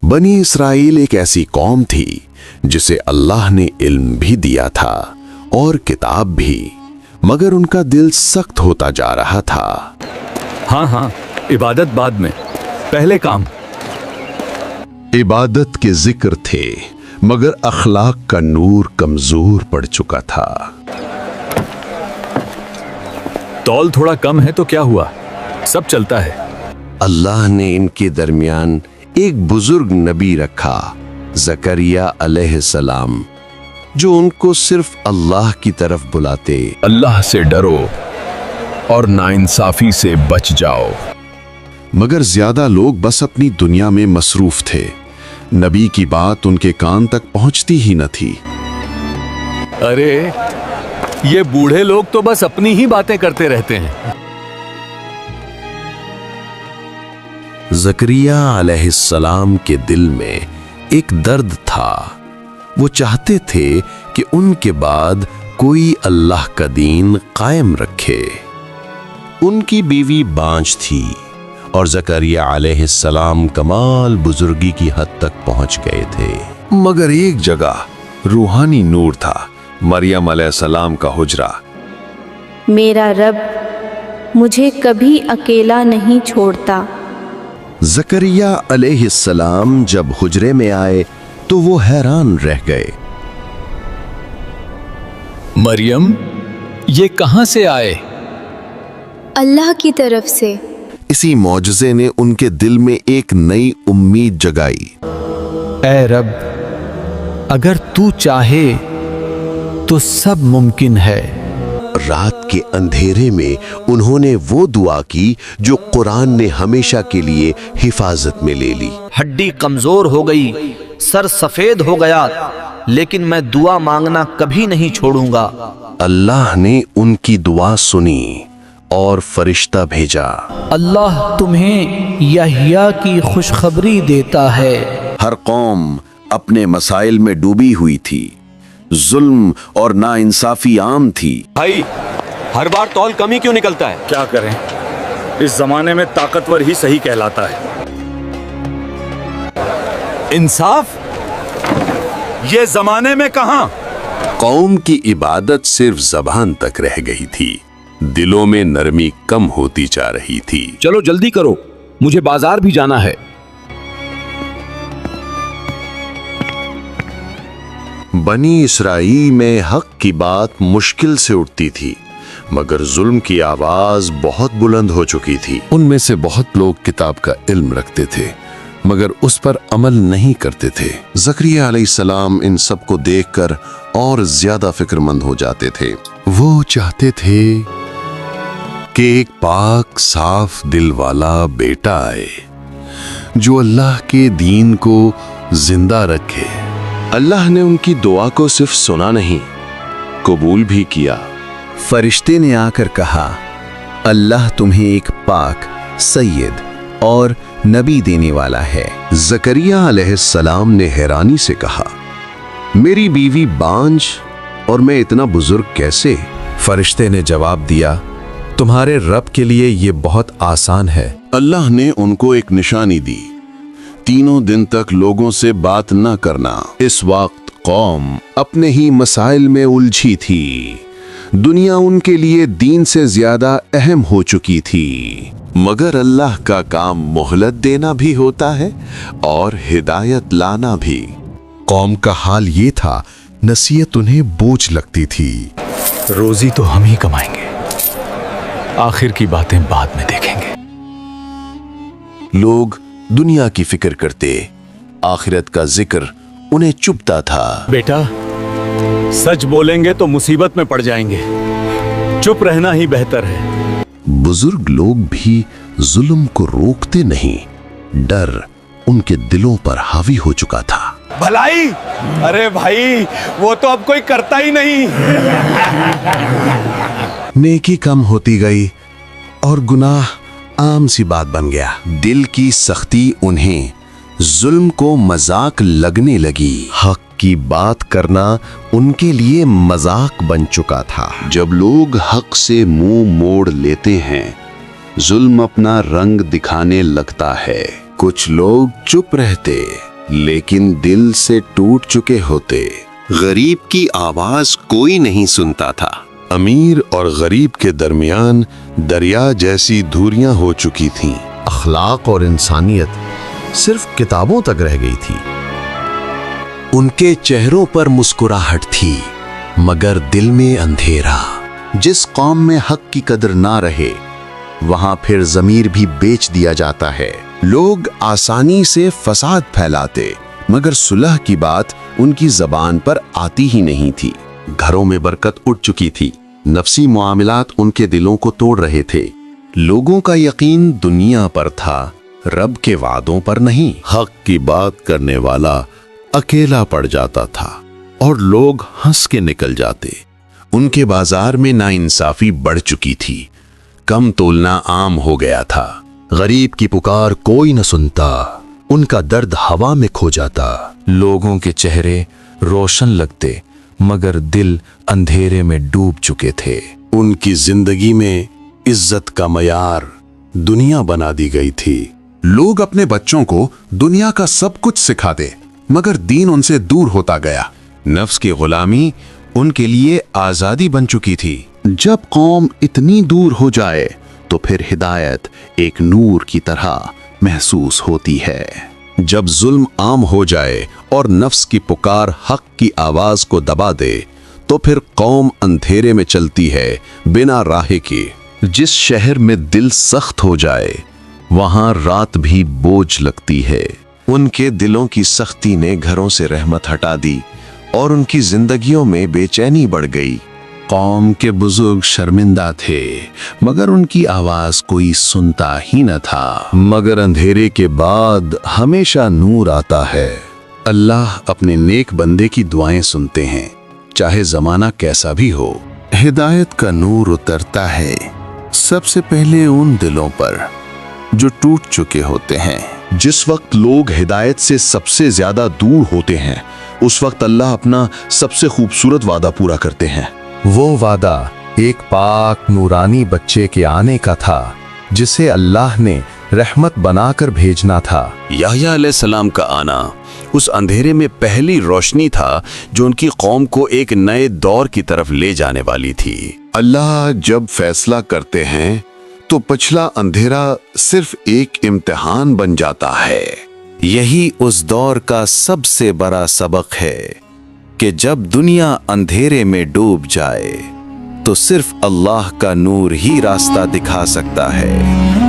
बनी इसराइल एक ऐसी कौम थी जिसे अल्लाह ने इल्म भी दिया था और किताब भी, मगर उनका दिल सख्त होता जा रहा था। हाँ, इबादत बाद में, पहले काम। इबादत के जिक्र थे, मगर अखलाक का नूर कमजोर पड़ चुका था। तौल थोड़ा कम है तो क्या हुआ, सब चलता है। अल्लाह ने इनके दरमियान एक बुजुर्ग नबी रखा, ज़करिया अलैहिस्सलाम, जो उनको सिर्फ अल्लाह की तरफ बुलाते। अल्लाह से डरो और नाइंसाफी से बच जाओ। मगर ज्यादा लोग बस अपनी दुनिया में मसरूफ थे। नबी की बात उनके कान तक पहुंचती ही न थी। अरे ये बूढ़े लोग तो बस अपनी ही बातें करते रहते हैं। ज़करिया अलैहिस्सलाम के दिल में एक दर्द था। वो चाहते थे कि उनके बाद कोई अल्लाह का दीन कायम रखे। उनकी बीवी बांझ थी और ज़करिया अलैहिस्सलाम कमाल बुजुर्गी की हद तक पहुंच गए थे। मगर एक जगह रूहानी नूर था, मरियम अलैहिस्सलाम का हुजरा। मेरा रब मुझे कभी अकेला नहीं छोड़ता। ज़करिया अलैहिस्सलाम जब हुजरे में आए तो वो हैरान रह गए। मरियम, ये कहां से आए? अल्लाह की तरफ से। इसी मौजज़े ने उनके दिल में एक नई उम्मीद जगाई। ऐ रब, अगर तू चाहे तो सब मुमकिन है। रात के अंधेरे में उन्होंने वो दुआ की जो कुरान ने हमेशा के लिए हिफाजत में ले ली। हड्डी कमजोर हो गई, सर सफेद हो गया, लेकिन मैं दुआ मांगना कभी नहीं छोड़ूंगा। अल्लाह ने उनकी दुआ सुनी और फरिश्ता भेजा। अल्लाह तुम्हें यहया की खुशखबरी देता है। हर कौम अपने मसाइल में डूबी हुई थी। जुल्म और नाइंसाफी आम थी। भाई, हर बार तौल कम ही क्यों निकलता है? क्या करें, इस जमाने में ताकतवर ही सही कहलाता है। इंसाफ ये जमाने में कहां? कौम की इबादत सिर्फ ज़बान तक रह गई थी, दिलों में नरमी कम होती जा रही थी। चलो जल्दी करो, मुझे बाजार भी जाना है। बनी इसराइल में हक की बात मुश्किल से उठती थी, मगर जुल्म की आवाज बहुत बुलंद हो चुकी थी। उनमें से बहुत लोग किताब का इल्म रखते थे, मगर उस पर अमल नहीं करते थे। ज़करिया अलैहिस्सलाम इन सब को देखकर और ज्यादा फिक्रमंद हो जाते थे। वो चाहते थे कि एक पाक साफ दिल वाला बेटा आए जो अल्लाह के दीन को जिंदा रखे। अल्लाह ने उनकी दुआ को सिर्फ सुना नहीं, कबूल भी किया। फरिश्ते ने आकर कहा, अल्लाह तुम्हें एक पाक, सैयद और नबी देने वाला है। ज़करिया अलैहिस्सलाम ने हैरानी से कहा, मेरी बीवी बांझ और मैं इतना बुजुर्ग कैसे? फरिश्ते ने जवाब दिया, तुम्हारे रब के लिए ये बहुत आसान है। अल्लाह ने उनको एक निशानी दी, 3 दिन तक लोगों से बात न करना। इस वक्त कौम अपने ही मसाइल में उलझी थी। दुनिया उनके लिए दीन से ज्यादा अहम हो चुकी थी। मगर अल्लाह का काम मोहलत देना भी होता है और हिदायत लाना भी। कौम का हाल ये था, नसीहत उन्हें बोझ लगती थी। रोजी तो हम ही कमाएंगे, आखिर की बातें बाद में देखेंगे। लोग दुनिया की फिक्र करते, आखिरत का जिक्र उन्हें चुभता था। बेटा, सच बोलेंगे तो मुसीबत में पड़ जाएंगे, चुप रहना ही बेहतर है। बुजुर्ग लोग भी जुल्म को रोकते नहीं, डर उनके दिलों पर हावी हो चुका था। भलाई, अरे भाई, वो तो अब कोई करता ही नहीं। नेकी कम होती गई और गुनाह आम सी बात बन गया। दिल की सख्ती उन्हें जुल्म को मजाक लगने लगी। हक की बात करना उनके लिए मजाक बन चुका था। जब लोग हक से मुंह मोड़ लेते हैं, जुल्म अपना रंग दिखाने लगता है। कुछ लोग चुप रहते लेकिन दिल से टूट चुके होते। गरीब की आवाज कोई नहीं सुनता था। अमीर और गरीब के दरमियान दरिया जैसी दूरियां हो चुकी थीं। अखलाक और इंसानियत सिर्फ किताबों तक रह गई थी। उनके चेहरों पर मुस्कुराहट थी मगर दिल में अंधेरा। जिस कौम में हक की कदर ना रहे वहां फिर ज़मीर भी बेच दिया जाता है। लोग आसानी से फसाद फैलाते मगर सुलह की बात उनकी ज़बान पर आती ही नहीं थी। घरों में बरकत उठ चुकी थी। नफसी मामलात उनके दिलों को तोड़ रहे थे। लोगों का यकीन दुनिया पर था, रब के वादों पर नहीं। हक की बात करने वाला अकेला पड़ जाता था और लोग हंस के निकल जाते। उनके बाजार में नाइंसाफी बढ़ चुकी थी। कम तोलना आम हो गया था। गरीब की पुकार कोई न सुनता, उनका दर्द हवा में खो जाता। लोगों के चेहरे रोशन लगते मगर दिल अंधेरे में डूब चुके थे। उनकी जिंदगी में इज्जत का मयार दुनिया बना दी गई थी। लोग अपने बच्चों को दुनिया का सब कुछ सिखाते मगर दीन उनसे दूर होता गया। नफ्स की गुलामी उनके लिए आजादी बन चुकी थी। जब कौम इतनी दूर हो जाए तो फिर हिदायत एक नूर की तरह महसूस होती है। जब जुल्म आम हो जाए और नफ्स की पुकार हक की आवाज को दबा दे तो फिर कौम अंधेरे में चलती है बिना राहे के। जिस शहर में दिल सख्त हो जाए वहां रात भी बोझ लगती है। उनके दिलों की सख्ती ने घरों से रहमत हटा दी और उनकी जिंदगियों में बेचैनी बढ़ गई। कौम के बुजुर्ग शर्मिंदा थे मगर उनकी आवाज कोई सुनता ही न था। मगर अंधेरे के बाद हमेशा नूर आता है। अल्लाह अपने नेक बंदे की दुआएं सुनते हैं चाहे जमाना कैसा भी हो। हिदायत का नूर उतरता है सबसे पहले उन दिलों पर जो टूट चुके होते हैं। जिस वक्त लोग हिदायत से सबसे ज्यादा दूर होते हैं उस वक्त अल्लाह अपना सबसे खूबसूरत वादा पूरा करते हैं। वो वादा एक पाक नूरानी बच्चे के आने का था जिसे अल्लाह ने रहमत बनाकर भेजना था। याह्या अलैहिस्सलाम का आना उस अंधेरे में पहली रोशनी था जो उनकी कौम को एक नए दौर की तरफ ले जाने वाली थी। अल्लाह जब फैसला करते हैं तो पिछला अंधेरा सिर्फ एक इम्तिहान बन जाता है। यही उस दौर का सबसे बड़ा सबक है कि जब दुनिया अंधेरे में डूब जाए तो सिर्फ अल्लाह का नूर ही रास्ता दिखा सकता है।